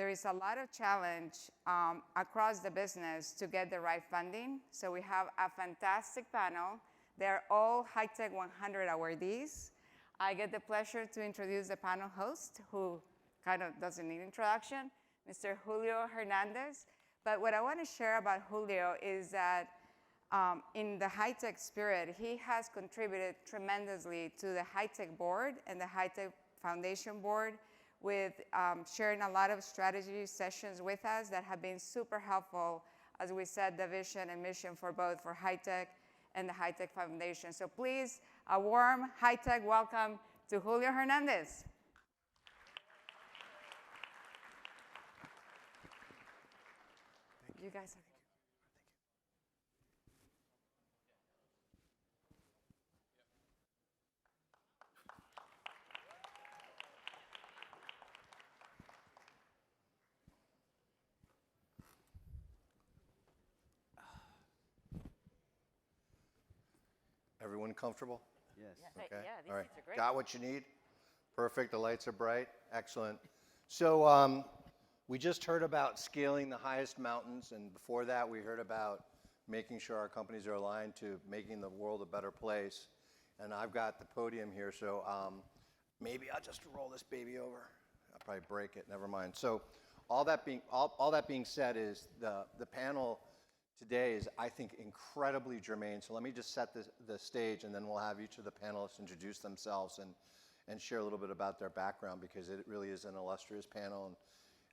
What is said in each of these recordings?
there is a lot of challenge across the business to get the right funding. So we have a fantastic panel. They're all HITEC 100 awardees. I get the pleasure to introduce the panel host, who kind of doesn't need introduction, Mr. Julio Hernandez. But what I want to share about Julio is that in the HITEC spirit, he has contributed tremendously to the HITEC board and the HITEC Foundation board with sharing a lot of strategy sessions with us that have been super helpful as we set the vision and mission for both for HITEC and the HITEC Foundation. So please, a warm HITEC welcome to Julio Hernandez. You guys are. Everyone comfortable? Yes. Okay. Yeah, these All right. seats are great. Got what you need? Perfect. The lights are bright. Excellent. So we just heard about scaling the highest mountains, and before that we heard about making sure our companies are aligned to making the world a better place. And I've got the podium here, so maybe I'll just roll this baby over. I'll probably break it. Never mind. So all that being said is the panel today is, I think, incredibly germane. So let me just set the stage, and then we'll have each of the panelists introduce themselves and share a little bit about their background, because it really is an illustrious panel. And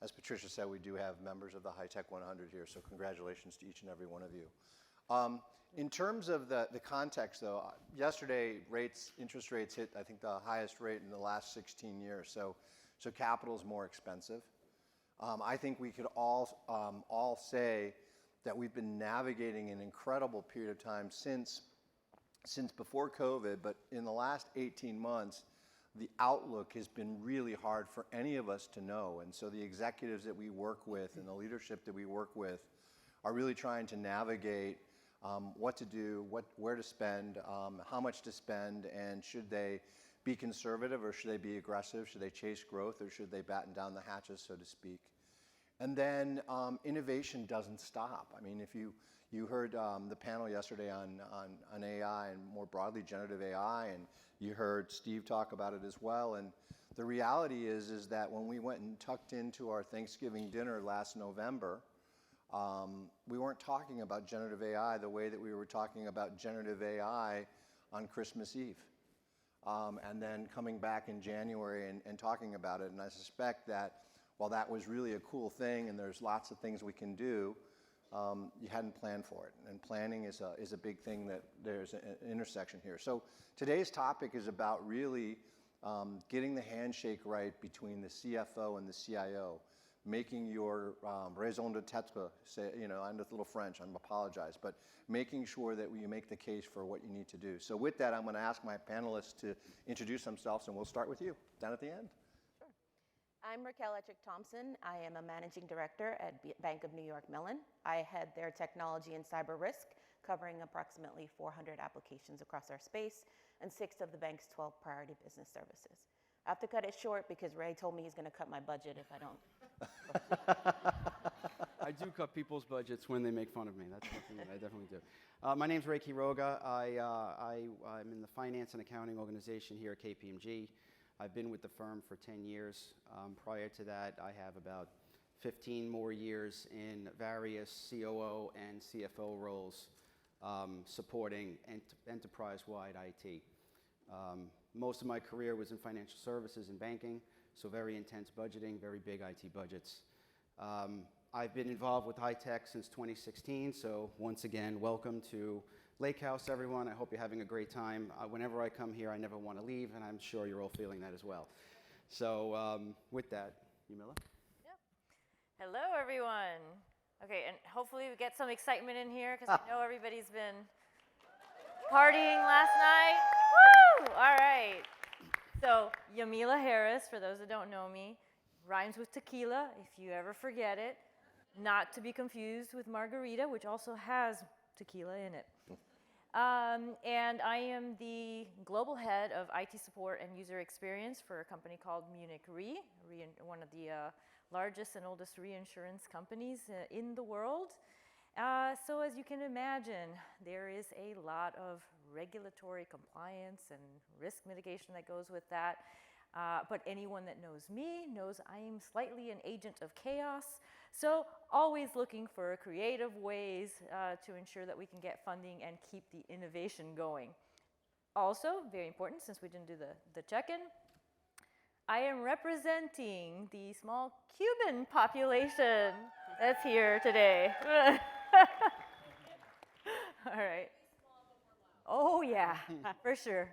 as Patricia said, we do have members of the HITEC 100 here, so congratulations to each and every one of you. In terms of the context, though, yesterday interest rates hit, I think, the highest rate in the last 16 years. So capital is more expensive. I think we could all say that we've been navigating an incredible period of time since before COVID, but in the last 18 months, the outlook has been really hard for any of us to know. And so the executives that we work with and the leadership that we work with are really trying to navigate what to do, where to spend, how much to spend, and should they be conservative or should they be aggressive? Should they chase growth or should they batten down the hatches, so to speak? And then innovation doesn't stop. I mean, if you heard the panel yesterday on AI and more broadly generative AI, and you heard Steve talk about it as well. And the reality is that when we went and tucked into our Thanksgiving dinner last November, we weren't talking about generative AI the way that we were talking about generative AI on Christmas Eve. And then coming back in January and talking about it. And I suspect that while that was really a cool thing and there's lots of things we can do, you hadn't planned for it. And planning is a big thing, that there's an intersection here. So today's topic is about really getting the handshake right between the CFO and the CIO, making your raison d'etre, I'm a little French, I apologize, but making sure that you make the case for what you need to do. So with that, I'm going to ask my panelists to introduce themselves, and we'll start with you, down at the end. I'm Raquel Etchick-Thompson. I am a managing director at Bank of New York Mellon. I head their technology and cyber risk, covering approximately 400 applications across our space and 6 of the bank's 12 priority business services. I have to cut it short because Ray told me he's going to cut my budget if I don't. I do cut people's budgets when they make fun of me. That's something that I definitely do. My name's Ray Quiroga. I'm in the finance and accounting organization here at KPMG. I've been with the firm for 10 years. Prior to that, I have about 15 more years in various COO and CFO roles supporting enterprise-wide IT. Most of my career was in financial services and banking, so very intense budgeting, very big IT budgets. I've been involved with HITEC since 2016, so once again, welcome to Lake House, everyone. I hope you're having a great time. Whenever I come here, I never want to leave, and I'm sure you're all feeling that as well. So with that, Yamila? Yep. Hello, everyone. Okay, and hopefully we get some excitement in here, because I know everybody's been partying last night. Woo! All right. So Yamila Harris, for those that don't know me, rhymes with tequila, if you ever forget it. Not to be confused with margarita, which also has tequila in it. And I am the global head of IT support and user experience for a company called Munich Re, one of the largest and oldest reinsurance companies in the world. So as you can imagine, there is a lot of regulatory compliance and risk mitigation that goes with that. But anyone that knows me knows I am slightly an agent of chaos. So always looking for creative ways to ensure that we can get funding and keep the innovation going. Also, very important, since we didn't do the check-in, I am representing the small Cuban population that's here today. All right. Oh, yeah, for sure.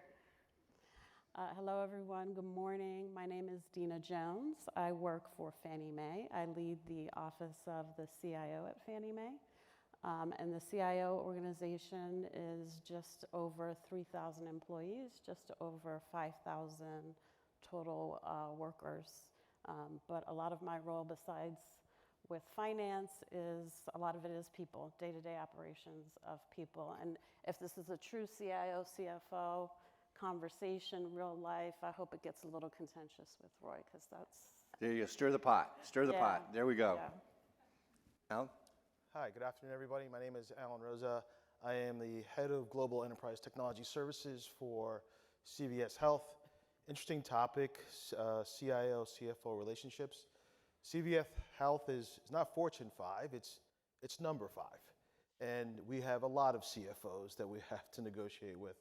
Hello, everyone. Good morning. My name is Dina Jones. I work for Fannie Mae. I lead the office of the CIO at Fannie Mae. And the CIO organization is just over 3,000 employees, just over 5,000 total workers. But a lot of my role, besides with finance, is a lot of it is people, day-to-day operations of people. And if this is a true CIO-CFO conversation, real life, I hope it gets a little contentious with Roy, because that's... There you go. Stir the pot. Stir the pot. There we go. Yeah. Alan? Hi, good afternoon, everybody. My name is Alan Rosa. I am the head of Global Enterprise Technology Services for CVS Health. Interesting topic, CIO-CFO relationships. CVS Health is not Fortune 5, it's number 5. And we have a lot of CFOs that we have to negotiate with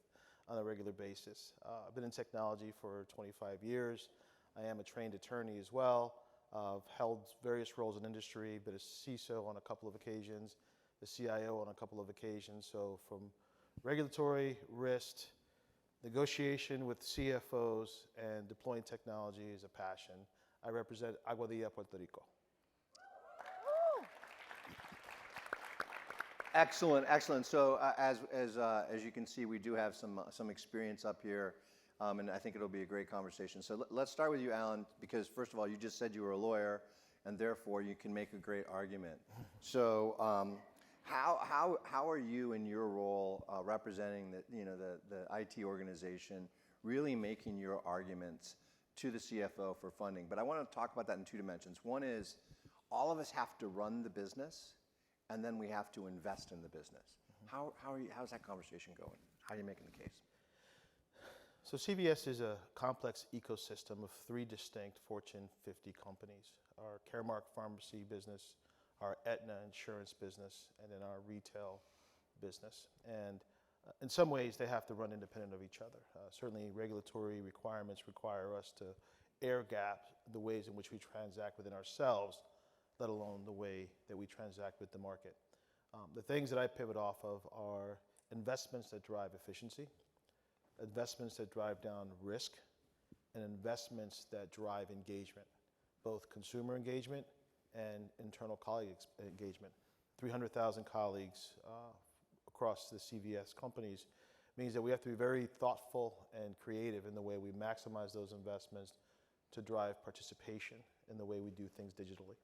on a regular basis. I've been in technology for 25 years. I am a trained attorney as well. I've held various roles in industry, but a CISO on a couple of occasions, the CIO on a couple of occasions. So from regulatory, risk, negotiation with CFOs, and deploying technology is a passion. I represent Aguadilla, Puerto Rico. Excellent, excellent. So as you can see, we do have some experience up here, and I think it'll be a great conversation. So let's start with you, Alan, because first of all, you just said you were a lawyer, and therefore you can make a great argument. So how are you in your role representing the IT organization, really making your arguments to the CFO for funding? But I want to talk about that in 2 dimensions. One is all of us have to run the business, and then we have to invest in the business. How's that conversation going? How are you making the case? So CVS is a complex ecosystem of 3 distinct Fortune 50 companies. Our Caremark pharmacy business, our Aetna insurance business, and then our retail business. And in some ways, they have to run independent of each other. Certainly, regulatory requirements require us to air gap the ways in which we transact within ourselves, let alone the way that we transact with the market. The things that I pivot off of are investments that drive efficiency, investments that drive down risk, and investments that drive engagement, both consumer engagement and internal colleague engagement. 300,000 colleagues across the CVS companies means that we have to be very thoughtful and creative in the way we maximize those investments to drive participation in the way we do things digitally.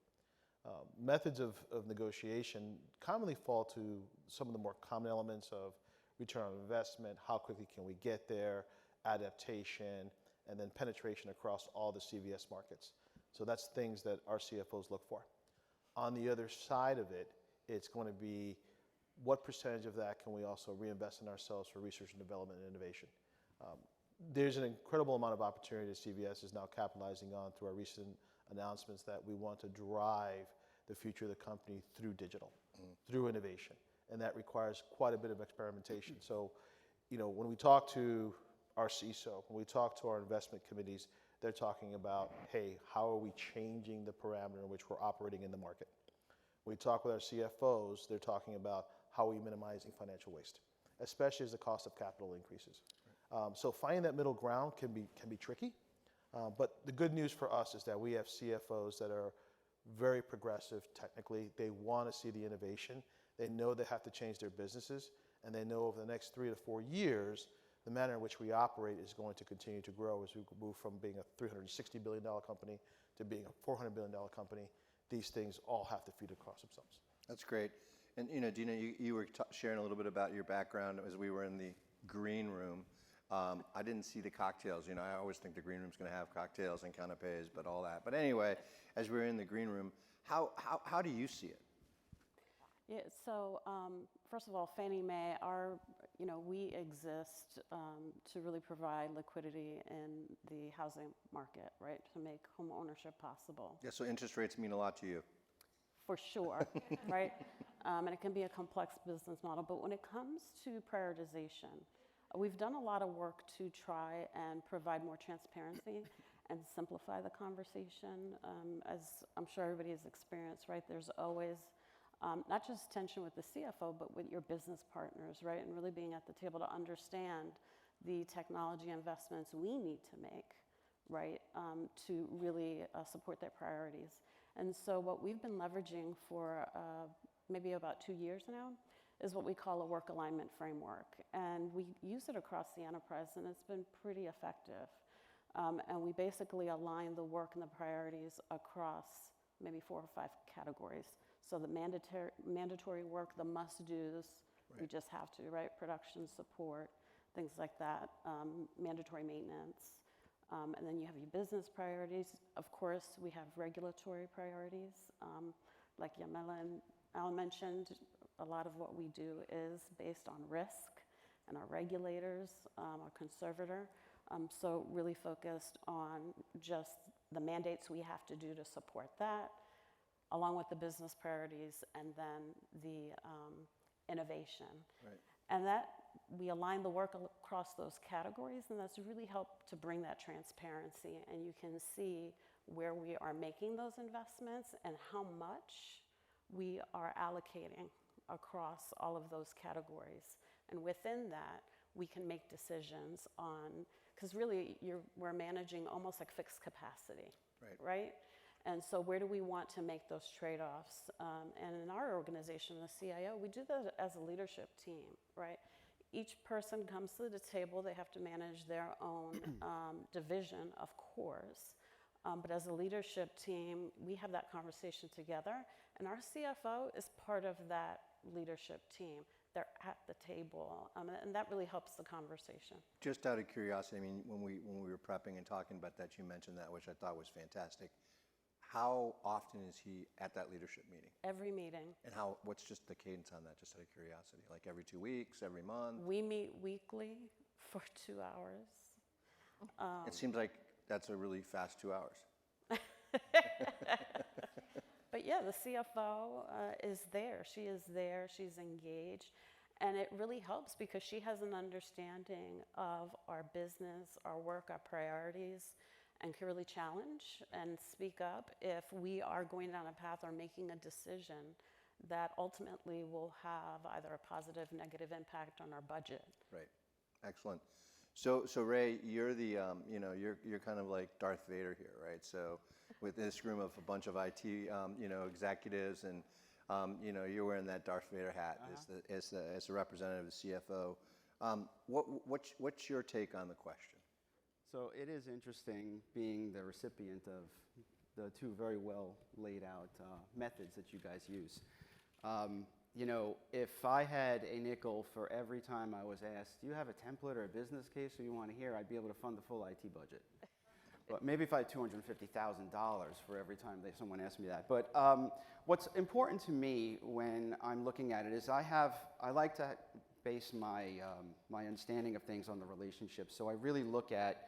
Methods of negotiation commonly fall to some of the more common elements of return on investment, how quickly can we get there, adaptation, and then penetration across all the CVS markets. So that's things that our CFOs look for. On the other side of it, it's going to be what percentage of that can we also reinvest in ourselves for research and development and innovation. There's an incredible amount of opportunity that CVS is now capitalizing on through our recent announcements that we want to drive the future of the company through digital, through innovation. And that requires quite a bit of experimentation. So, when we talk to our CISO, when we talk to our investment committees, they're talking about, hey, how are we changing the parameter in which we're operating in the market? When we talk with our CFOs, they're talking about how are we minimizing financial waste, especially as the cost of capital increases. So finding that middle ground can be tricky. But the good news for us is that we have CFOs that are very progressive technically. They want to see the innovation. They know they have to change their businesses, and they know over the next 3 to 4 years, the manner in which we operate is going to continue to grow as we move from being a $360 billion company to being a $400 billion company. These things all have to feed across themselves. That's great. And Dina, you were sharing a little bit about your background as we were in the green room. I didn't see the cocktails. You know, I always think the green room's going to have cocktails and canapes, but all that. But anyway, as we were in the green room, how do you see it? Yeah, so first of all, Fannie Mae, we exist to really provide liquidity in the housing market, right, to make home ownership possible. Yeah, so interest rates mean a lot to you. For sure, right? And it can be a complex business model. But when it comes to prioritization, we've done a lot of work to try and provide more transparency and simplify the conversation. As I'm sure everybody has experienced, right, there's always not just tension with the CFO, but with your business partners, right? And really being at the table to understand the technology investments we need to make, right, to really support their priorities. And so what we've been leveraging for maybe about 2 years now is what we call a work alignment framework. And we use it across the enterprise, and it's been pretty effective. And we basically align the work and the priorities across maybe 4 or 5 categories. So the mandatory work, the must-dos, we just have to, right? Production support, things like that, mandatory maintenance. And then you have your business priorities. Of course, we have regulatory priorities. Like Yamela and Al mentioned, a lot of what we do is based on risk and our regulators, our conservator. So really focused on just the mandates we have to do to support that, along with the business priorities and then the innovation. Right. And that we align the work across those categories, and that's really helped to bring that transparency. And you can see where we are making those investments and how much we are allocating across all of those categories. And within that, we can make decisions on, because really we're managing almost like fixed capacity, right? And so where do we want to make those trade-offs? And in our organization, the CIO, we do that as a leadership team, right? Each person comes to the table, they have to manage their own division, of course. But as a leadership team, we have that conversation together, and our CFO is part of that leadership team.Ey're at the table, and that really helps the conversation. Just out of curiosity, I mean, when we were prepping and talking about that, you mentioned that, which I thought was fantastic. How often is he at that leadership meeting? Every meeting. And what's just the cadence on that, just out of curiosity? Like every 2 weeks, every month? We meet weekly for 2 hours. It seems like that's a really fast 2 hours. But yeah, the CFO is there. She is there. She's engaged. And it really helps because she has an understanding of our business, our work, our priorities, and can really challenge and speak up if we are going down a path or making a decision that ultimately will have either a positive, negative impact on our budget. Right. Excellent. So Ray, you're the you're kind of like Darth Vader here, right? So with this room of a bunch of IT executives, and you're wearing that Darth Vader hat as the representative of the CFO. What's your take on the question? So it is interesting being the recipient of the 2 very well laid out methods that you guys use. If I had a nickel for every time I was asked, do you have a template or a business case that you want to hear, I'd be able to fund the full IT budget. But maybe if I had $250,000 for every time someone asked me that. But what's important to me when I'm looking at it is I like to base my understanding of things on the relationship. So I really look at,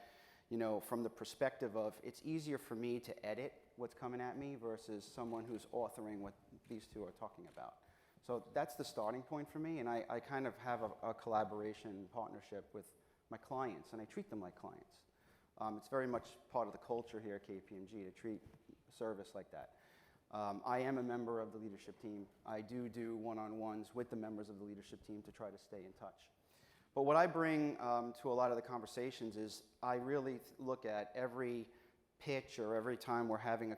from the perspective of it's easier for me to edit what's coming at me versus someone who's authoring what these 2 are talking about. So that's the starting point for me, and I kind of have a collaboration partnership with my clients, and I treat them like clients. It's very much part of the culture here at KPMG to treat service like that. I am a member of the leadership team. I do one-on-ones with the members of the leadership team to try to stay in touch. But what I bring to a lot of the conversations is I really look at every pitch or every time we're having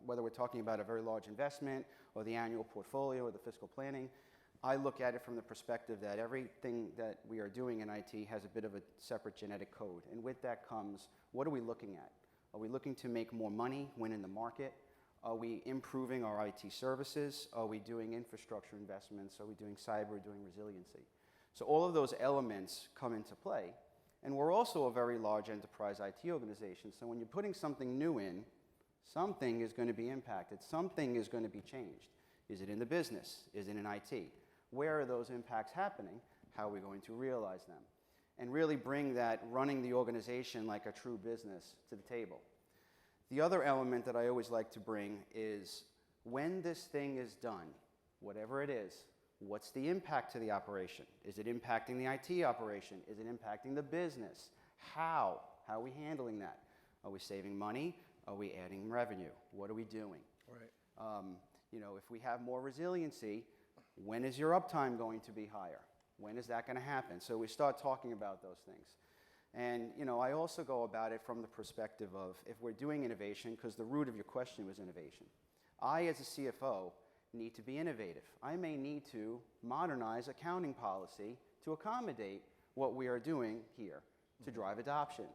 whether we're talking about a very large investment or the annual portfolio or the fiscal planning, I look at it from the perspective that everything that we are doing in IT has a bit of a separate genetic code. And with that comes, what are we looking at? Are we looking to make more money, win in the market? Are we improving our IT services? Are we doing infrastructure investments? Are we doing cyber, doing resiliency? So all of those elements come into play. And we're also a very large enterprise IT organization. So when you're putting something new in, something is going to be impacted. Something is going to be changed. Is it in the business? Is it in IT? Where are those impacts happening? How are we going to realize them? And really bring that running the organization like a true business to the table. The other element that I always like to bring is when this thing is done, whatever it is, what's the impact to the operation? Is it impacting the IT operation? Is it impacting the business? How? How are we handling that? Are we saving money? Are we adding revenue? What are we doing? Right. You know, if we have more resiliency, when is your uptime going to be higher? When is that going to happen? So we start talking about those things. And, you know, I also go about it from the perspective of if we're doing innovation, because the root of your question was innovation. I, as a CFO, need to be innovative. I may need to modernize accounting policy to accommodate what we are doing here to drive adoption.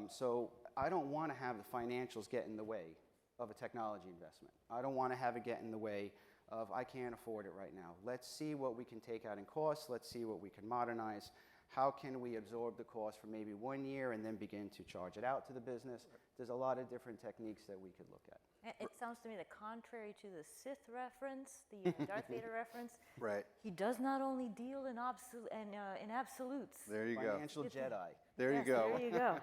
So I don't want to have the financials get in the way of a technology investment. I don't want to have it get in the way of I can't afford it right now. Let's see what we can take out in costs. Let's see what we can modernize. How can we absorb the cost for maybe 1 year and then begin to charge it out to the business? There's a lot of different techniques that we could look at. It sounds to me that contrary to the Sith reference, the Darth Vader reference, Right. he does not only deal in, in absolutes. There you go. Financial Jedi. There you Yes, go. There you go.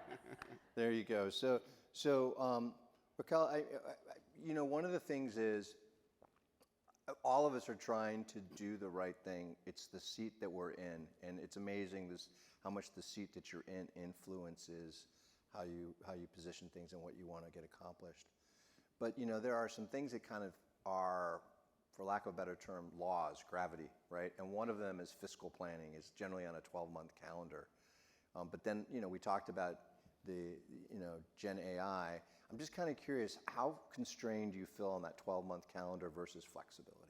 There you go. So Raquel, you know, one of the things is all of us are trying to do the right thing. It's the seat that we're in, and it's amazing how much the seat that you're in influences how you position things and what you want to get accomplished. But you know, there are some things that kind of are, for lack of a better term, laws, gravity, right? And one of them is fiscal planning. It's generally on a 12-month calendar. But then, you know, we talked about the, you know, Gen AI. I'm just kind of curious, how constrained do you feel on that 12-month calendar versus flexibility?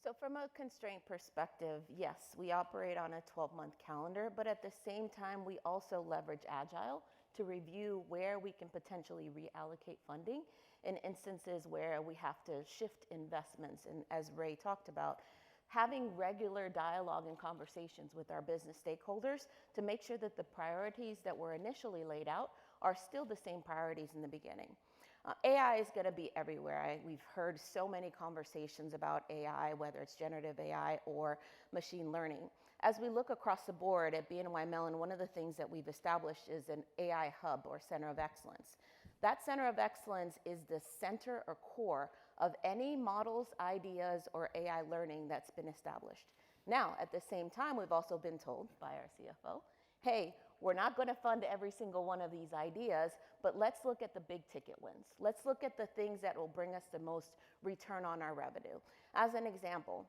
So from a constraint perspective, yes, we operate on a 12-month calendar, but at the same time, we also leverage Agile to review where we can potentially reallocate funding in instances where we have to shift investments. And as Ray talked about, having regular dialogue and conversations with our business stakeholders to make sure that the priorities that were initially laid out are still the same priorities in the beginning. AI is going to be everywhere. We've heard so many conversations about AI, whether it's generative AI or machine learning. As we look across the board at BNY Mellon, one of the things that we've established is an AI hub or center of excellence. That center of excellence is the center or core of any models, ideas, or AI learning that's been established. Now, at the same time, we've also been told by our CFO, hey, we're not going to fund every single one of these ideas, but let's look at the big ticket wins. Let's look at the things that will bring us the most return on our revenue. As an example,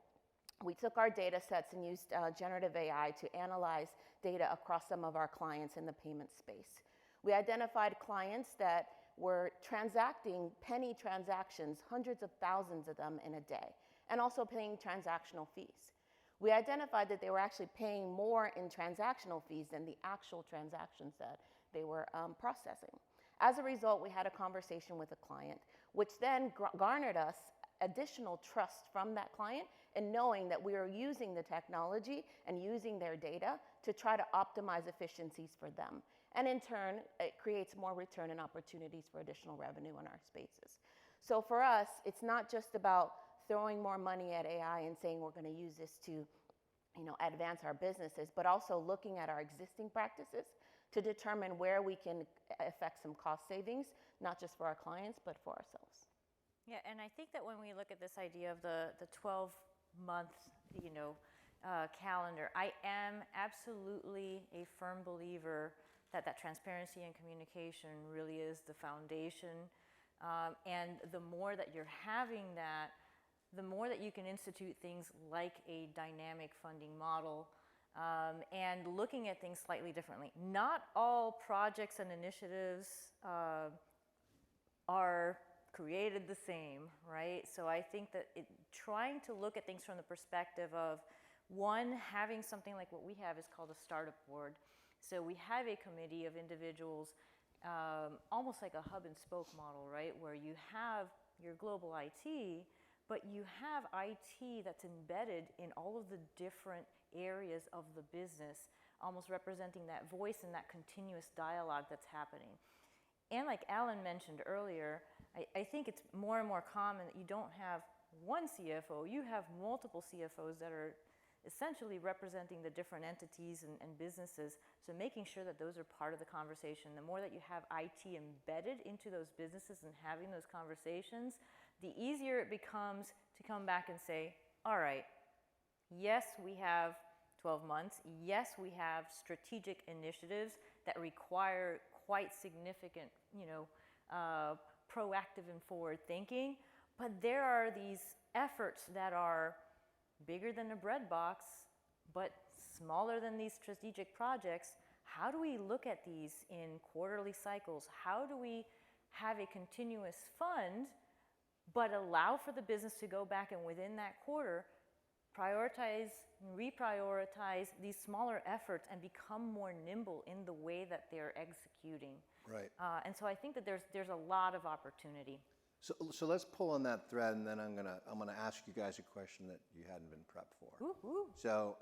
we took our data sets and used generative AI to analyze data across some of our clients in the payment space. We identified clients that were transacting penny transactions, hundreds of thousands of them in a day, and also paying transactional fees. We identified that they were actually paying more in transactional fees than the actual transactions that they were processing. As a result, we had a conversation with a client, which then garnered us additional trust from that client and knowing that we are using the technology and using their data to try to optimize efficiencies for them. And in turn, it creates more return and opportunities for additional revenue in our spaces. So for us, it's not just about throwing more money at AI and saying we're going to use this to, you know, advance our businesses, but also looking at our existing practices to determine where we can affect some cost savings, not just for our clients, but for ourselves. Yeah, and I think that when we look at this idea of the 12-month, you know, calendar, I am absolutely a firm believer that transparency and communication really is the foundation. And the more that you're having that, the more that you can institute things like a dynamic funding model and looking at things slightly differently. Not all projects and initiatives are created the same, right? So I think that trying to look at things from the perspective of, one, having something like what we have is called a startup board. So we have a committee of individuals, almost like a hub and spoke model, right? Where you have your global IT, but you have IT that's embedded in all of the different areas of the business almost representing that voice and that continuous dialogue that's happening. And like Alan mentioned earlier, I think it's more and more common that you don't have one CFO, you have multiple CFOs that are essentially representing the different entities and businesses. So making sure that those are part of the conversation. The more that you have IT embedded into those businesses and having those conversations, the easier it becomes to come back and say, all right, yes, we have 12 months. Yes, we have strategic initiatives that require quite significant, proactive and forward thinking. But there are these efforts that are bigger than a bread box, but smaller than these strategic projects. How do we look at these in quarterly cycles? How do we have a continuous fund, but allow for the business to go back and within that quarter, prioritize and reprioritize these smaller efforts and become more nimble in the way that they're executing? Right. And so I think that there's a lot of opportunity. So let's pull on that thread, and then I'm gonna ask you guys a question that you hadn't been prepped for. Ooh, ooh. So,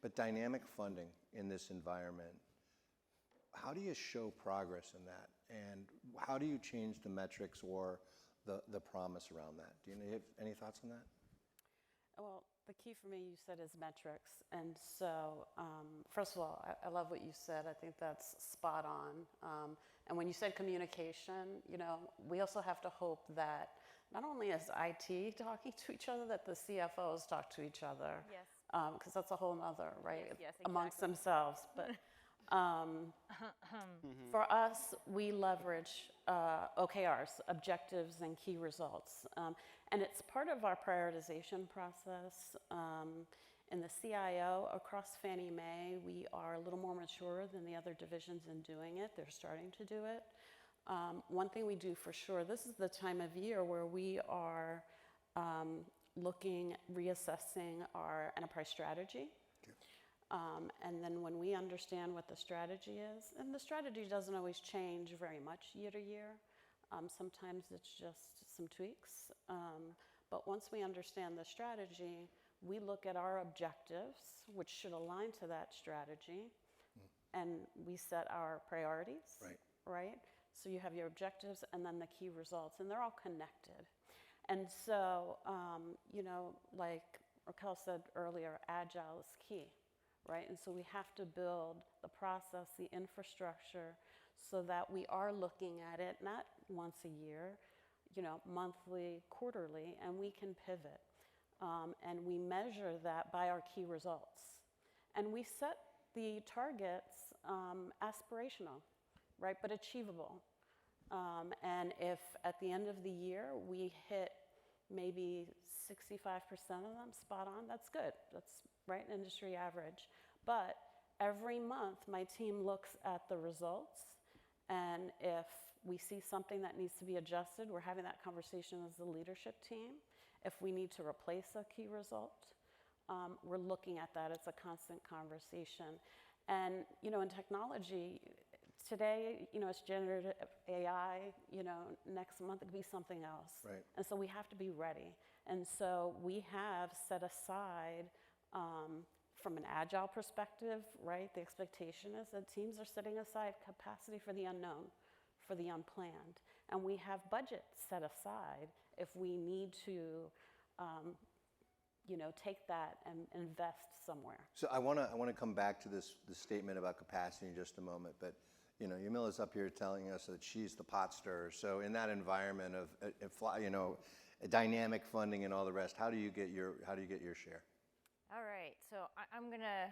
but dynamic funding in this environment, how do you show progress in that, and how do you change the metrics or the promise around that? Do you have any thoughts on that? Well, the key for me, you said, is metrics. And so, first of all, I love what you said. I think that's spot on. And when you said communication, we also have to hope that not only is IT talking to each other, that the CFOs talk to each other. Yes. Because that's a whole nother, right? Yes, Amongst exactly. themselves. But for us, we leverage OKRs, objectives and key results. And it's part of our prioritization process. In the CIO across Fannie Mae, we are a little more mature than the other divisions in doing it. They're starting to do it. One thing we do for sure, this is the time of year where we are looking, reassessing our enterprise strategy. And then when we understand what the strategy is, and the strategy doesn't always change very much year to year. Sometimes it's just some tweaks. But once we understand the strategy, we look at our objectives, which should align to that strategy, and we set our priorities, right? So you have your objectives and then the key results, and they're all connected. And so, like Raquel said earlier, agile is key, right? And so we have to build the process, the infrastructure, so that we are looking at it not once a year, monthly, quarterly, and we can pivot. And we measure that by our key results. And we set the targets aspirational, right, but achievable. And if at the end of the year we hit maybe 65% of them spot on, that's good. That's right, industry average. But every month my team looks at the results, and if we see something that needs to be adjusted, we're having that conversation as the leadership team. If we need to replace a key result, we're looking at that. It's a constant conversation. And, in technology, today, it's generative AI, next month it could be something else. Right. And so we have to be ready. And so we have set aside, from an agile perspective, right, the expectation is that teams are setting aside capacity for the unknown, for the unplanned. And we have budgets set aside if we need to, take that and invest somewhere. So I want to come back to this statement about capacity in just a moment, but Yamila's up here telling us that she's the pot stirrer. So in that environment of dynamic funding and all the rest, how do you get your share? All right, so I'm gonna,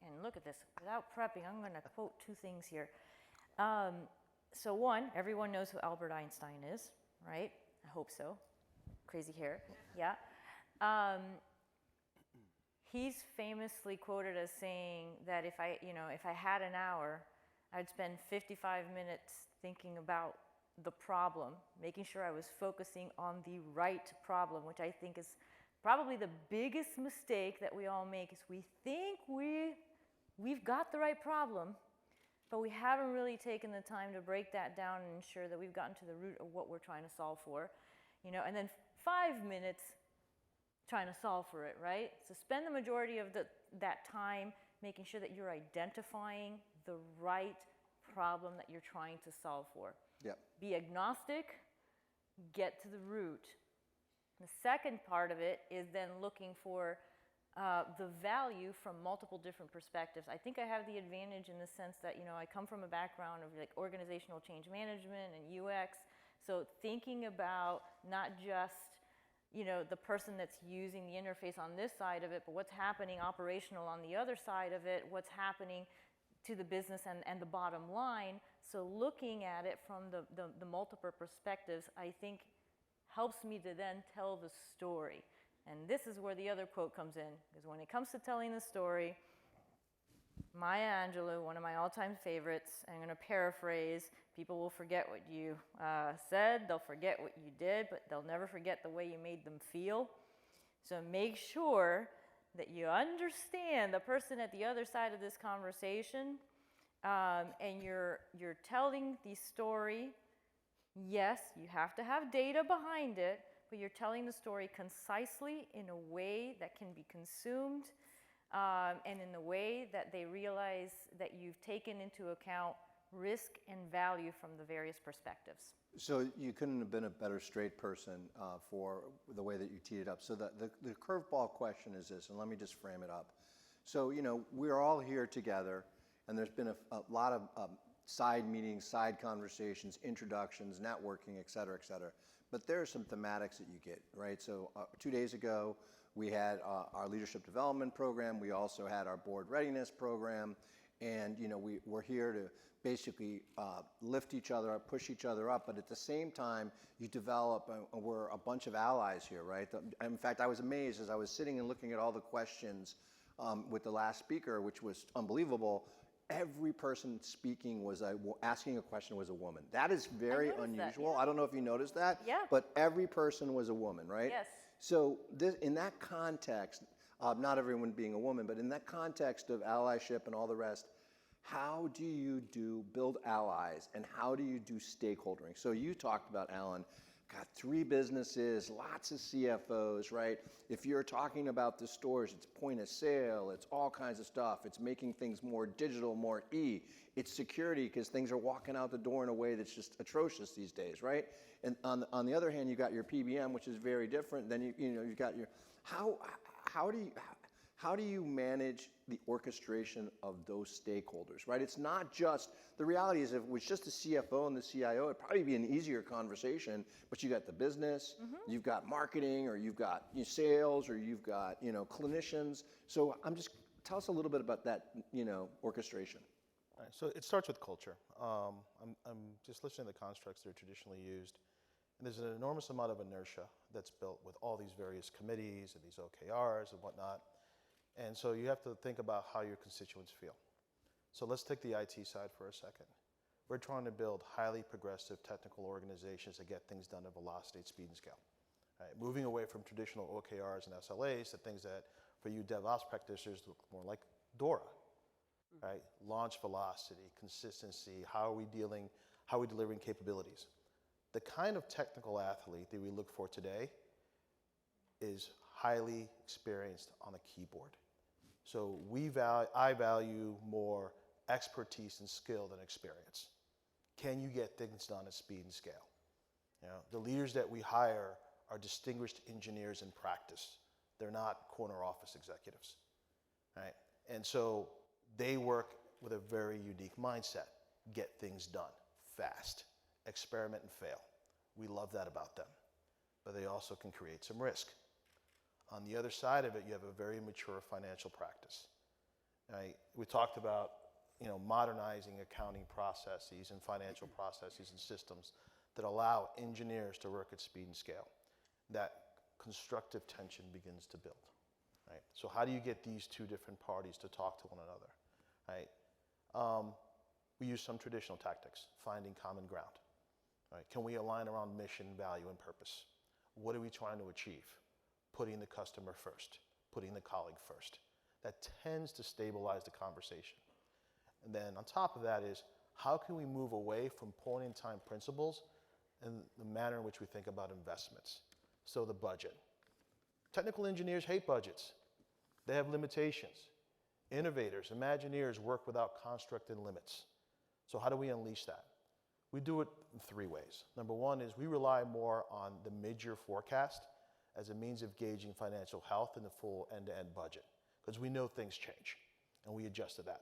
and look at this, without prepping, I'm gonna quote two things here. So one, everyone knows who Albert Einstein is, right? I hope so. Crazy hair, yeah. He's famously quoted as saying that if I had an hour, I'd spend 55 minutes thinking about the problem, making sure I was focusing on the right problem, which I think is probably the biggest mistake that we all make, is we think we've got the right problem, but we haven't really taken the time to break that down and ensure that we've gotten to the root of what we're trying to solve for, and then 5 minutes trying to solve for it, right? So spend the majority of that time making sure that you're identifying the right problem that you're trying to solve for. Yep. Be agnostic, get to the root. The second part of it is then looking for the value from multiple different perspectives. I think I have the advantage in the sense that, I come from a background of like organizational change management and UX. So thinking about not just, the person that's using the interface on this side of it, but what's happening operational on the other side of it, what's happening to the business and the bottom line. So looking at it from the multiple perspectives, I think helps me to then tell the story. And this is where the other quote comes in, because when it comes to telling the story, Maya Angelou, one of my all-time favorites, I'm going to paraphrase, people will forget what you said, they'll forget what you did, but they'll never forget the way you made them feel. So make sure that you understand the person at the other side of this conversation, and you're telling the story. Yes, you have to have data behind it, but you're telling the story concisely in a way that can be consumed, and in the way that they realize that you've taken into account risk and value from the various perspectives. So you couldn't have been a better straight person for the way that you teed it up. So the curveball question is this, and let me just frame it up. So, we're all here together, and there's been a lot of side meetings, side conversations, introductions, networking, et cetera, et cetera. But there are some thematics that you get, right? So 2 days ago, we had our leadership development program. We also had our board readiness program. And, we're here to basically lift each other up, push each other up. But at the same time, you develop, we're a bunch of allies here, right? In fact, I was amazed as I was sitting and looking at all the questions with the last speaker, which was unbelievable. Every person speaking asking a question was a woman. That is very unusual. Yeah. I don't know if you noticed that, Yeah. but every person was a woman, right? Yes. So in that context, not everyone being a woman, but in that context of allyship and all the rest, how do you build allies, and how do you do stakeholdering? So you talked about, Alan, got 3 businesses, lots of CFOs, right? If you're talking about the stores, it's point of sale, it's all kinds of stuff. It's making things more digital, more It's security, because things are walking out the door in a way that's just atrocious these days, right? And on the other hand, you got your PBM, which is very different. Then you've got your how do you manage the orchestration of those stakeholders, right? It's not just, the reality is if it was just the CFO and the CIO, it'd probably be an easier conversation, but you got the business, you've got marketing, or you've got sales, or you've got, clinicians. So tell us a little bit about that, orchestration. All right, so it starts with culture. I'm just listening to the constructs that are traditionally used, and there's an enormous amount of inertia that's built with all these various committees and these OKRs and whatnot. And so you have to think about how your constituents feel. So let's take the IT side for a second. We're trying to build highly progressive technical organizations that get things done at velocity, speed, and scale. Right? Moving away from traditional OKRs and SLAs to things that, for you DevOps practitioners, look more like DORA. Right? Launch velocity, consistency, how are we delivering capabilities? The kind of technical athlete that we look for today is highly experienced on a keyboard. So I value more expertise and skill than experience. Can you get things done at speed and scale? The leaders that we hire are distinguished engineers in practice. They're not corner office executives, right? And so they work with a very unique mindset. Get things done fast, experiment and fail. We love that about them, but they also can create some risk. On the other side of it, you have a very mature financial practice. Right? We talked about modernizing accounting processes and financial processes and systems that allow engineers to work at speed and scale. That constructive tension begins to build. Right? So how do you get these two different parties to talk to one another? Right? We use some traditional tactics, finding common ground. Right? Can we align around mission, value, and purpose? What are we trying to achieve? Putting the customer first, putting the colleague first. That tends to stabilize the conversation. And then on top of that is, how can we move away from point-in-time principles and the manner in which we think about investments? So the budget. Technical engineers hate budgets. They have limitations. Innovators, Imagineers work without construct and limits. So how do we unleash that? We do it in 3 ways. Number one is we rely more on the mid-year forecast as a means of gauging financial health in the full end-to-end budget, because we know things change, and we adjust to that.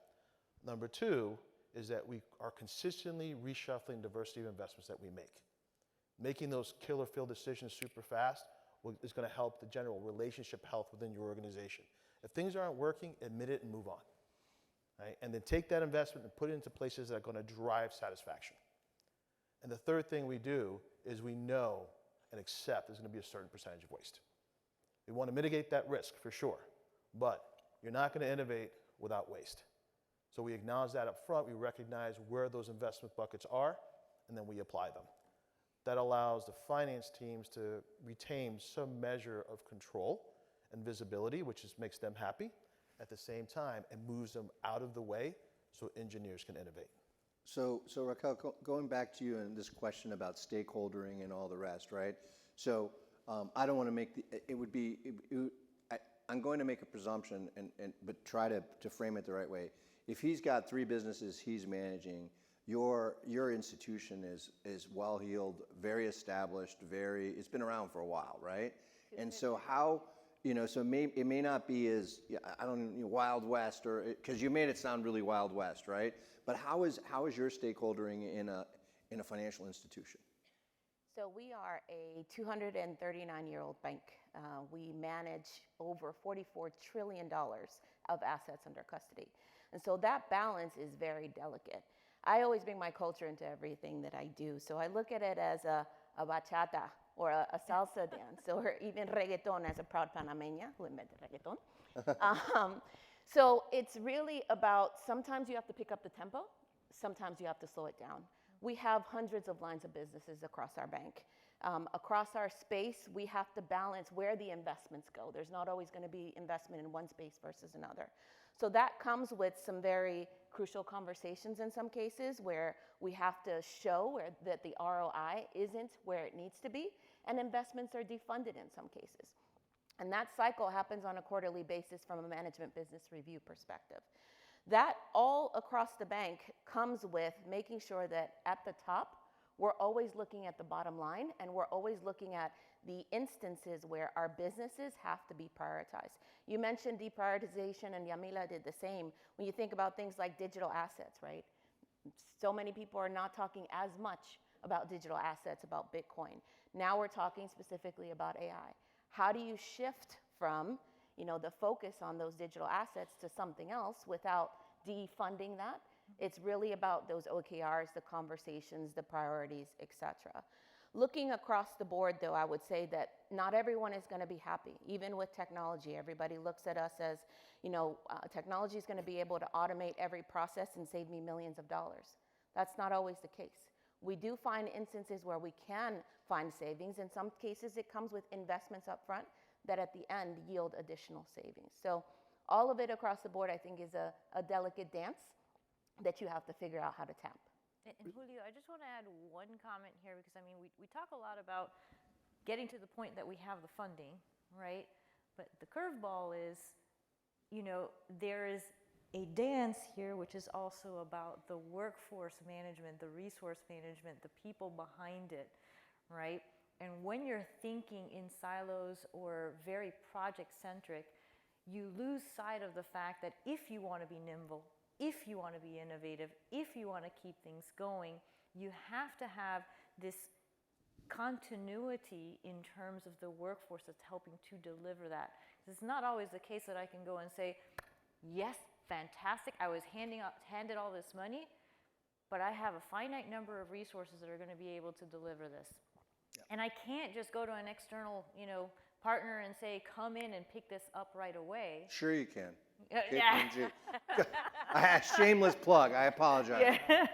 Number two is that we are consistently reshuffling diversity of investments that we make. Making those killer field decisions super fast is going to help the general relationship health within your organization. If things aren't working, admit it and move on. Right? And then take that investment and put it into places that are going to drive satisfaction. And the third thing we do is we know and accept there's going to be a certain percentage of waste. We want to mitigate that risk for sure, but you're not going to innovate without waste. So we acknowledge that up front, we recognize where those investment buckets are, and then we apply them. That allows the finance teams to retain some measure of control and visibility, which makes them happy at the same time and moves them out of the way so engineers can innovate. So Raquel, going back to you and this question about stakeholdering and all the rest, right? So I don't want to make I'm going to make a presumption, but try to frame it the right way. If he's got 3 businesses he's managing, your institution is well-heeled, very established, it's been around for a while, right? And so how, so it may not be as, I don't know, Wild West, or because you made it sound really Wild West, right? But how is your stakeholdering in a financial institution? So we are a 239-year-old bank. We manage over $44 trillion of assets under custody. And so that balance is very delicate. I always bring my culture into everything that I do. So I look at it as a bachata or a salsa dance, or even reggaeton, as a proud Panameña who invented reggaeton. So it's really about, sometimes you have to pick up the tempo, sometimes you have to slow it down. We have hundreds of lines of businesses across our bank. Across our space, we have to balance where the investments go. There's not always going to be investment in one space versus another. So that comes with some very crucial conversations in some cases where we have to show that the ROI isn't where it needs to be, and investments are defunded in some cases. And that cycle happens on a quarterly basis from a management business review perspective. That all across the bank comes with making sure that at the top, we're always looking at the bottom line, and we're always looking at the instances where our businesses have to be prioritized. You mentioned deprioritization, and Yamila did the same. When you think about things like digital assets, right? So many people are not talking as much about digital assets, about Bitcoin. Now we're talking specifically about AI. How do you shift from, the focus on those digital assets to something else without defunding that? It's really about those OKRs, the conversations, the priorities, et cetera. Looking across the board, though, I would say that not everyone is going to be happy. Even with technology, everybody looks at us as, technology is going to be able to automate every process and save me millions of dollars. That's not always the case. We do find instances where we can find savings. In some cases, it comes with investments up front that at the end yield additional savings. So all of it across the board, I think, is a delicate dance that you have to figure out how to tap. And Julio, I just want to add one comment here, because we talk a lot about getting to the point that we have the funding, right? But the curveball is, there is a dance here, which is also about the workforce management, the resource management, the people behind it, right? And when you're thinking in silos or very project-centric, you lose sight of the fact that if you want to be nimble, if you want to be innovative, if you want to keep things going, you have to have this continuity in terms of the workforce that's helping to deliver that. It's not always the case that I can go and say, yes, fantastic, I was handed all this money, but I have a finite number of resources that are going to be able to deliver this. Yep. And I can't just go to an external, partner and say, come in and pick this up right away. Sure you can. Yeah. Shameless plug, I apologize. Yeah.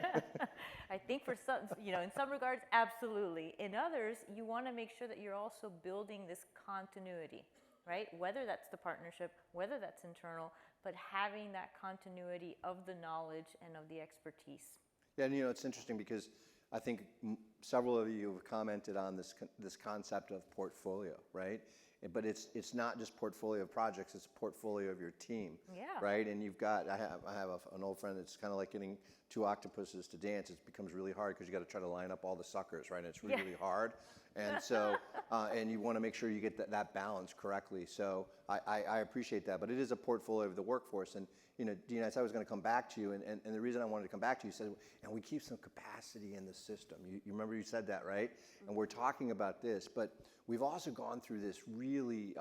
I think for some, in some regards, absolutely. In others, you want to make sure that you're also building this continuity, right? Whether that's the partnership, whether that's internal, but having that continuity of the knowledge and of the expertise. Yeah, and it's interesting because I think several of you have commented on this concept of portfolio, right? But it's not just portfolio of projects; it's a portfolio of your team, Yeah. right? And you've got I have an old friend that's kind of like getting two octopuses to dance. It becomes really hard because you got to try to line up all the suckers, right? And it's really hard, and so and you want to make sure you get that balance correctly. So I appreciate that, but it is a portfolio of the workforce. And you know, Dean, I said I was going to come back to you, and the reason I wanted to come back to you, said, and we keep some capacity in the system. You remember you said that, right? And we're talking about this, but we've also gone through this really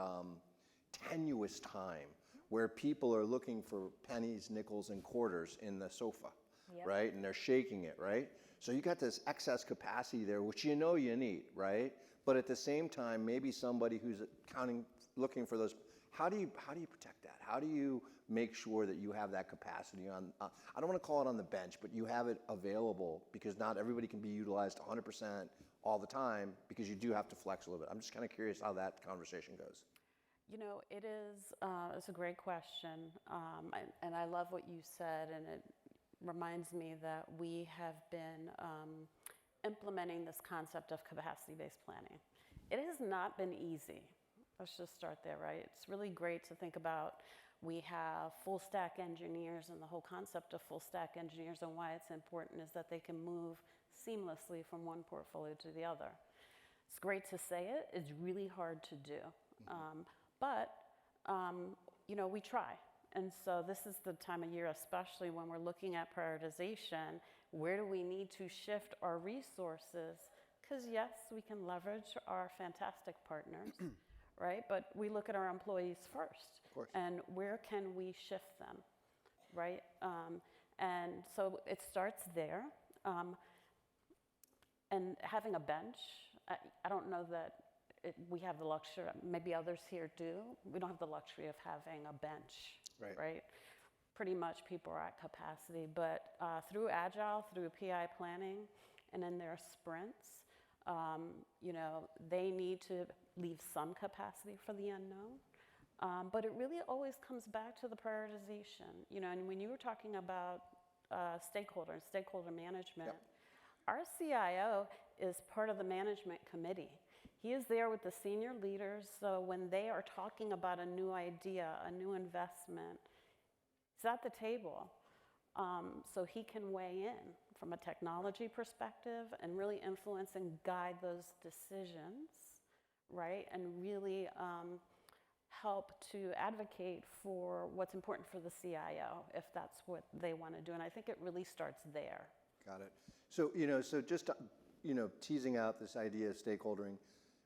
tenuous time where people are looking for pennies, nickels, and quarters in the sofa, right? And they're shaking it, right? So you got this excess capacity there, which you know you need, right? But at the same time, maybe somebody who's looking for those. How do you protect that? How do you make sure that you have that capacity on? I don't want to call it on the bench, but you have it available, because not everybody can be utilized 100% all the time, because you do have to flex a little bit. I'm just kind of curious how that conversation goes. You know, it's a great question, and I love what you said, and it reminds me that we have been implementing this concept of capacity-based planning. It has not been easy. Let's just start there, right? It's really great to think about. We have full stack engineers, and the whole concept of full stack engineers and why it's important is that they can move seamlessly from one portfolio to the other. It's great to say it. It's really hard to do. But you know, we try. And so this is the time of year, especially when we're looking at prioritization, where do we need to shift our resources? Because yes, we can leverage our fantastic partners, right? But we look at our employees first. Of course. And where can we shift them, right? And so it starts there. And having a bench, I don't know that we have the luxury, maybe others here do. We don't have the luxury of having a bench, right? Pretty much people are at capacity, but through Agile, through PI planning, and in their sprints, you know, they need to leave some capacity for the unknown. But it really always comes back to the prioritization, you know, and when you were talking about stakeholder management, our CIO is part of the management committee. He is there with the senior leaders, so when they are talking about a new idea, a new investment, he's at the table. So he can weigh in from a technology perspective and really influence and guide those decisions, right? And really help to advocate for what's important for the CIO, if that's what they want to do. And I think it really starts there. Got it. So, you know, so just, you know, teasing out this idea of stakeholdering,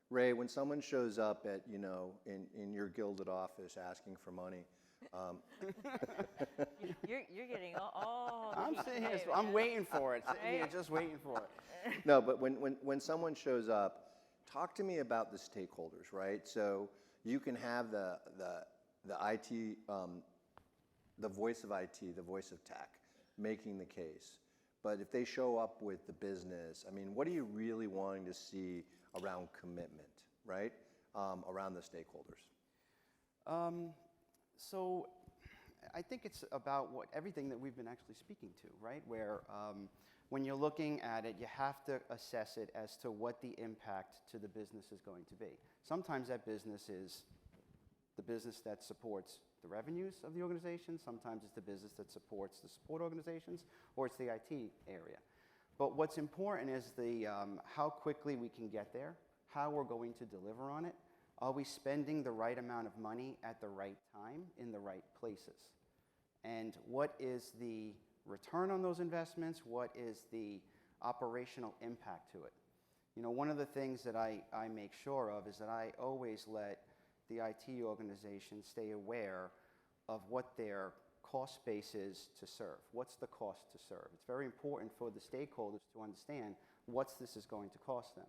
Ray, when someone shows up at, you know, in your gilded office asking for money, You're getting all I'm sitting here, I'm waiting for it. Sitting here just waiting for it. No, but when someone shows up, talk to me about the stakeholders, right? So you can have the IT, the voice of IT, the voice of tech, making the case. But if they show up with the business, I mean, what are you really wanting to see around commitment, right? Around the stakeholders? So I think it's about everything that we've been actually speaking to, right? Where when you're looking at it, you have to assess it as to what the impact to the business is going to be. Sometimes that business is the business that supports the revenues of the organization. Sometimes it's the business that supports the support organizations, or it's the IT area. But what's important is how quickly we can get there, how we're going to deliver on it. Are we spending the right amount of money at the right time in the right places? And what is the return on those investments? What is the operational impact to it? You know, one of the things that I make sure of is that I always let the IT organization stay aware of what their cost base is to serve. What's the cost to serve? It's very important for the stakeholders to understand what this is going to cost them.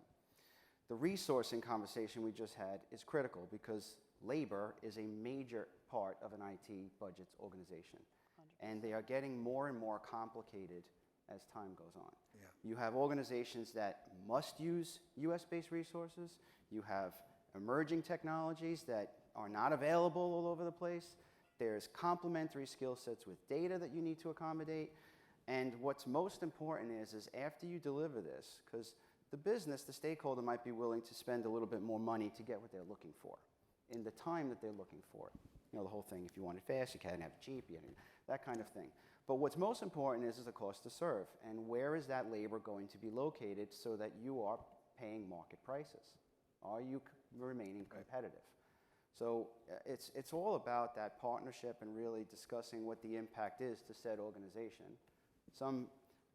The resourcing conversation we just had is critical because labor is a major part of an IT budget organization. 100%. And they are getting more and more complicated as time goes on. Yeah. You have organizations that must use US-based resources. You have emerging technologies that are not available all over the place. There's complementary skill sets with data that you need to accommodate. And what's most important is after you deliver this, because the business, the stakeholder might be willing to spend a little bit more money to get what they're looking for in the time that they're looking for it. You know, the whole thing, if you want it fast, you can't have it cheap, that kind of thing. But what's most important is the cost to serve, and where is that labor going to be located so that you are paying market prices? Are you remaining competitive? So it's all about that partnership and really discussing what the impact is to said organization. Some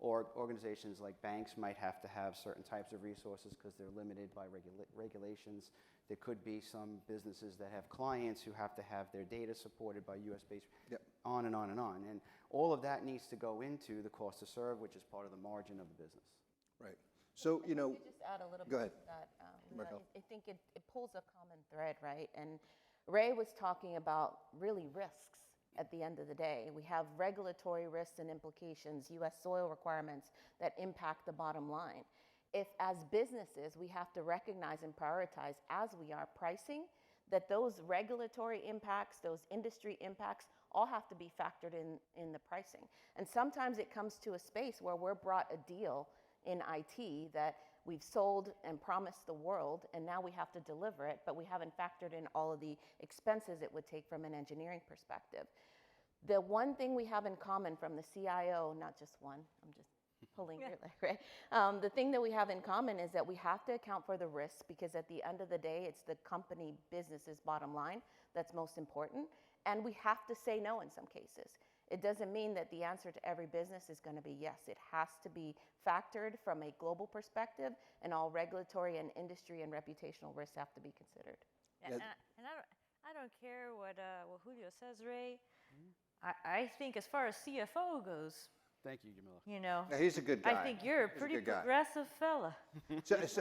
organizations like banks might have to have certain types of resources because they're limited by regulations. There could be some businesses that have clients who have to have their data supported by US-based, on and on and on. And all of that needs to go into the cost to serve, which is part of the margin of the business. Right. So, you know, Let me just add a little go bit ahead. to that. Raquel. I think it pulls a common thread, right? And Ray was talking about really risks at the end of the day. We have regulatory risks and implications, US soil requirements that impact the bottom line. If as businesses, we have to recognize and prioritize as we are pricing, that those regulatory impacts, those industry impacts, all have to be factored in the pricing. And sometimes it comes to a space where we're brought a deal in IT that we've sold and promised the world, and now we have to deliver it, but we haven't factored in all of the expenses it would take from an engineering perspective. The one thing we have in common from the CIO, not just one, I'm just pulling your leg, right? The thing that we have in common is that we have to account for the risks, because at the end of the day, it's the company business's bottom line that's most important, and we have to say no in some cases. It doesn't mean that the answer to every business is going to be yes. It has to be factored from a global perspective, and all regulatory and industry and reputational risks have to be considered. And I don't care what Julio says, Ray. I think as far as CFO goes, Thank you, Jamila. you know, Yeah, he's a good guy. I think you're a He's pretty good guy. progressive fella.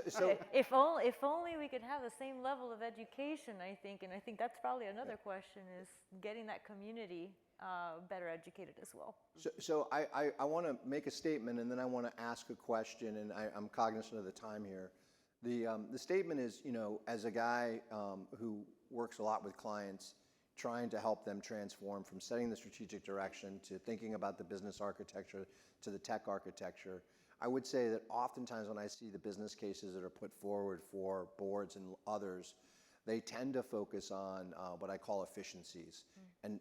So If only we could have the same level of education, I think, and I think that's probably another question, is getting that community better educated as well. So I want to make a statement, and then I want to ask a question, and I'm cognizant of the time here. The statement is, you know, as a guy who works a lot with clients, trying to help them transform from setting the strategic direction to thinking about the business architecture to the tech architecture, I would say that oftentimes when I see the business cases that are put forward for boards and others, they tend to focus on what I call efficiencies. And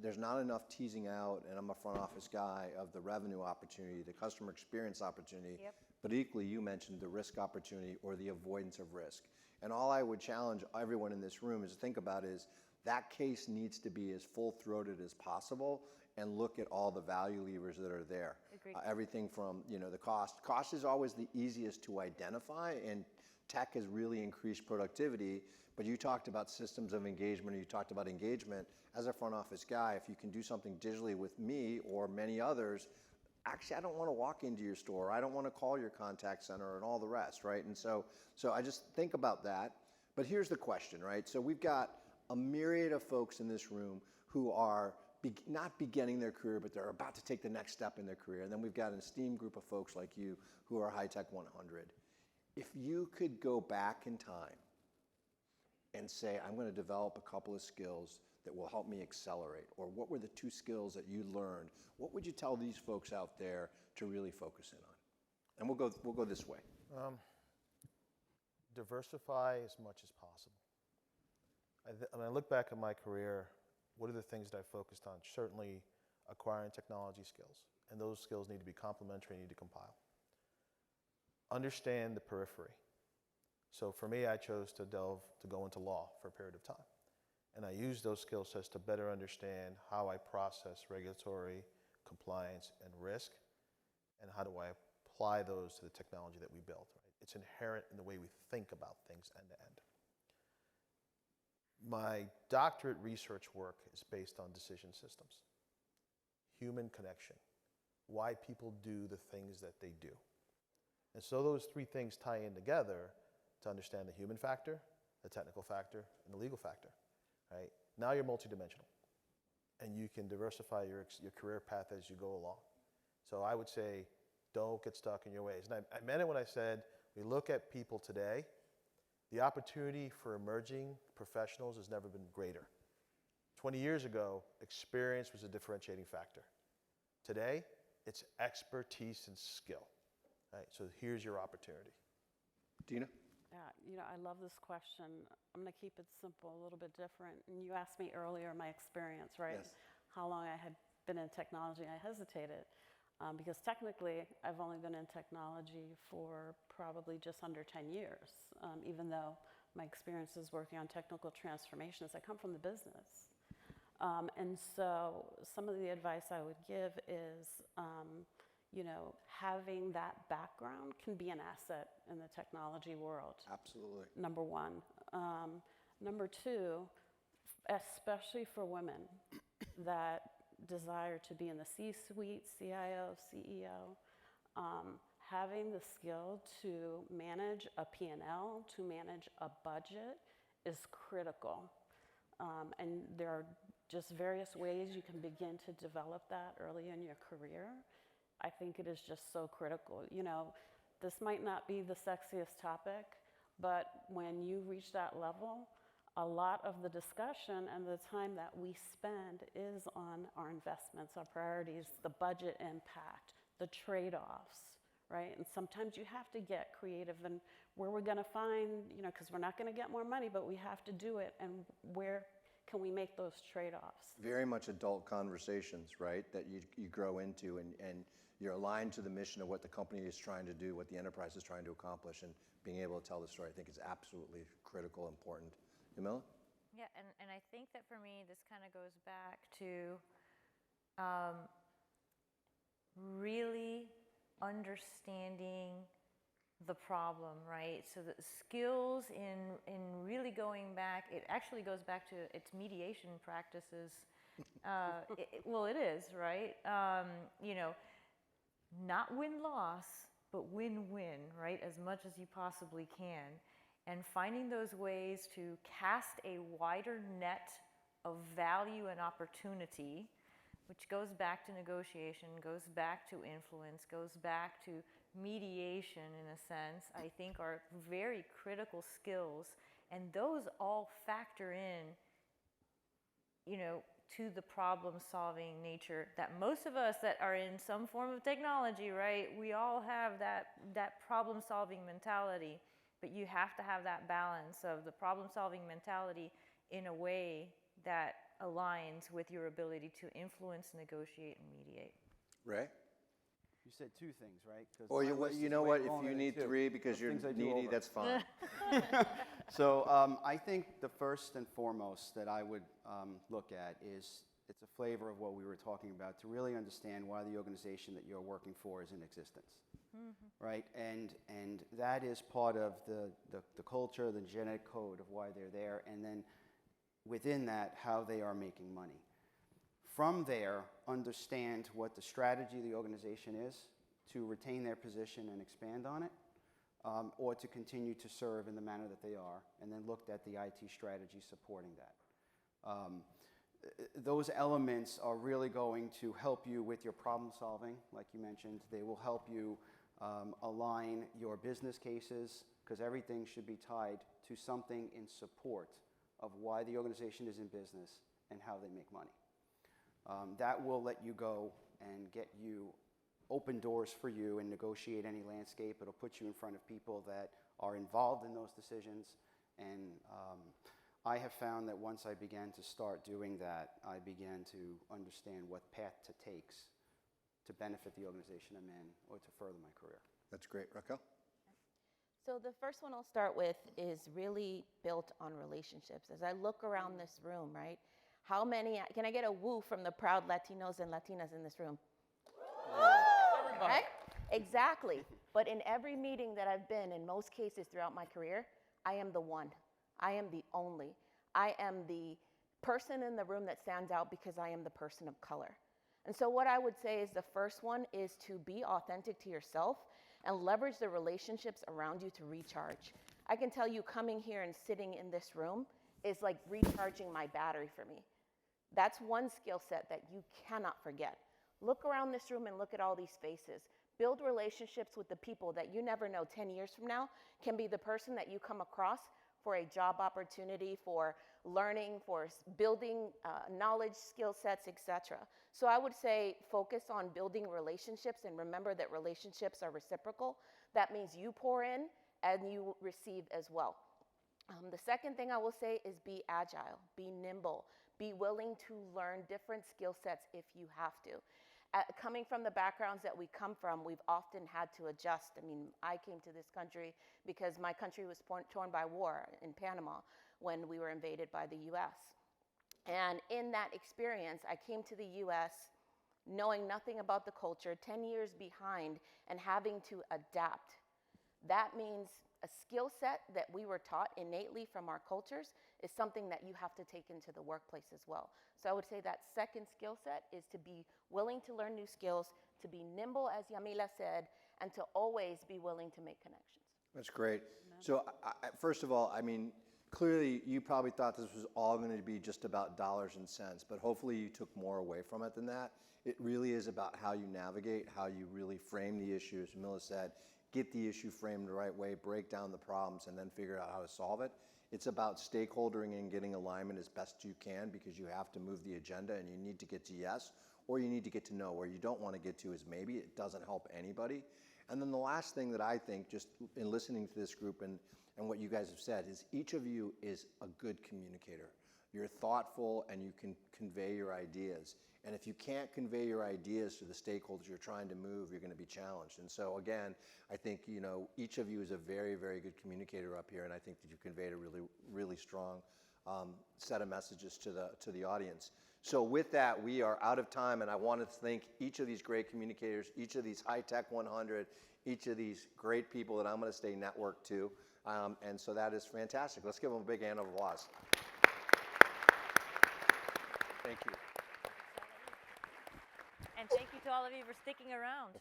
there's not enough teasing out, and I'm a front office guy, of the revenue opportunity, the customer experience opportunity, but equally you mentioned the risk opportunity or the avoidance of risk. And all I would challenge everyone in this room is to think about is that case needs to be as full-throated as possible and look at all the value levers that are there. Everything from, you know, the cost. Cost is always the easiest to identify, and tech has really increased productivity, but you talked about systems of engagement, or you talked about engagement. As a front office guy, if you can do something digitally with me or many others, actually I don't want to walk into your store, I don't want to call your contact center and all the rest, right? And so I just think about that. But here's the question, right? So we've got a myriad of folks in this room who are not beginning their career, but they're about to take the next step in their career. And then we've got an esteemed group of folks like you who are HITEC 100. If you could go back in time and say, I'm going to develop a couple of skills that will help me accelerate, or what were the 2 skills that you learned, what would you tell these folks out there to really focus in on? And we'll go this way. Diversify as much as possible. When I look back at my career, what are the things that I focused on? Certainly acquiring technology skills, and those skills need to be complementary and need to compile. Understand the periphery. So for me, I chose to go into law for a period of time. And I used those skill sets to better understand how I process regulatory, compliance, and risk, and how do I apply those to the technology that we build. Right? It's inherent in the way we think about things end to end. My doctorate research work is based on decision systems, human connection, why people do the things that they do. And so those 3 things tie in together to understand the human factor, the technical factor, and the legal factor. Right? Now you're multidimensional, and you can diversify your career path as you go along. So I would say, don't get stuck in your ways. And I meant it when I said, we look at people today, the opportunity for emerging professionals has never been greater. 20 years ago, experience was a differentiating factor. Today, it's expertise and skill. Right? So here's your opportunity. Dina? Yeah, I love this question. I'm going to keep it simple, a little bit different. And you asked me earlier my experience, right? Yes. How long I had been in technology. I hesitated because technically I've only been in technology for probably just under 10 years, even though my experience is working on technical transformations. I come from the business. And so some of the advice I would give is, having that background can be an asset in the technology world. Absolutely. Number one. Number two, especially for women that desire to be in the C-suite, CIO, CEO, having the skill to manage a P&L, to manage a budget is critical. And there are just various ways you can begin to develop that early in your career. I think it is just so critical. This might not be the sexiest topic, but when you reach that level, a lot of the discussion and the time that we spend is on our investments, our priorities, the budget impact, the trade-offs, right? And sometimes you have to get creative in where we're gonna find, because we're not gonna get more money, but we have to do it, and where can we make those trade-offs? Very much adult conversations, right, that you grow into, and you're aligned to the mission of what the company is trying to do, what the enterprise is trying to accomplish, and being able to tell the story, I think, is absolutely critical, important. Yamila? Yeah, and I think that for me, this kind of goes back to really understanding the problem, right? So the skills in really going back, it actually goes back to its mediation practices. Well, it is, right? Not win-loss, but win-win, right? As much as you possibly can. And finding those ways to cast a wider net of value and opportunity, which goes back to negotiation, goes back to influence, goes back to mediation in a sense, I think are very critical skills. And those all factor in, to the problem-solving nature that most of us that are in some form of technology, right, we all have that problem-solving mentality. But you have to have that balance of the problem-solving mentality in a way that aligns with your ability to influence, negotiate, and mediate. Ray? You said two things, right? 'Cause Or my list you is know way what, if longer you than need two. three because Of you're things I do needy, over. that's fine. So I think the first and foremost that I would look at is it's a flavor of what we were talking about to really understand why the organization that you're working for is in existence, right? And that is part of the culture, the genetic code of why they're there, and then within that, how they are making money. From there, understand what the strategy of the organization is to retain their position and expand on it, or to continue to serve in the manner that they are, and then looked at the IT strategy supporting that. Those elements are really going to help you with your problem solving, like you mentioned. They will help you align your business cases, because everything should be tied to something in support of why the organization is in business and how they make money. That will let you go and get you open doors for you and negotiate any landscape. It'll put you in front of people that are involved in those decisions. And I have found that once I began to start doing that, I began to understand what path to take to benefit the organization I'm in or to further my career. That's great. Raquel? So the first one I'll start with is really built on relationships. As I look around this room, right? How many, can I get a woo from the proud Latinos and Latinas in this room? Right? Exactly. But in every meeting that I've been, in most cases throughout my career, I am the one. I am the only. I am the person in the room that stands out because I am the person of color. And so what I would say is the first one is to be authentic to yourself and leverage the relationships around you to recharge. I can tell you coming here and sitting in this room is like recharging my battery for me. That's one skill set that you cannot forget. Look around this room and look at all these faces. Build relationships with the people that you never know 10 years from now can be the person that you come across for a job opportunity, for learning, for building knowledge, skill sets, etc. So I would say focus on building relationships, and remember that relationships are reciprocal. That means you pour in and you receive as well. The second thing I will say is be agile, be nimble, be willing to learn different skill sets if you have to. Coming from the backgrounds that we come from, we've often had to adjust. I mean, I came to this country because my country was torn by war in Panama when we were invaded by the US. And in that experience, I came to the US knowing nothing about the culture, 10 years behind, and having to adapt. That means a skill set that we were taught innately from our cultures is something that you have to take into the workplace as well. So I would say that second skill set is to be willing to learn new skills, to be nimble, as Yamila said, and to always be willing to make connections. That's great. So first of all, I mean, clearly you probably thought this was all going to be just about dollars and cents, but hopefully you took more away from it than that. It really is about how you navigate, how you really frame the issue, as Yamila said, get the issue framed the right way, break down the problems, and then figure out how to solve it. It's about stakeholdering and getting alignment as best you can, because you have to move the agenda and you need to get to yes, or you need to get to no. Where you don't want to get to is maybe. It doesn't help anybody. And then the last thing that I think, just in listening to this group and what you guys have said, is each of you is a good communicator. You're thoughtful and you can convey your ideas. And if you can't convey your ideas to the stakeholders you're trying to move, you're going to be challenged. And so again, I think, you know, each of you is a very, very good communicator up here, and I think that you've conveyed a really, really strong set of messages to the audience. So with that, we are out of time, and I want to thank each of these great communicators, each of these HITEC 100, each of these great people that I'm going to stay networked to. And so that is fantastic. Let's give them a big hand of applause. Thank you. And thank you to all of you for sticking around.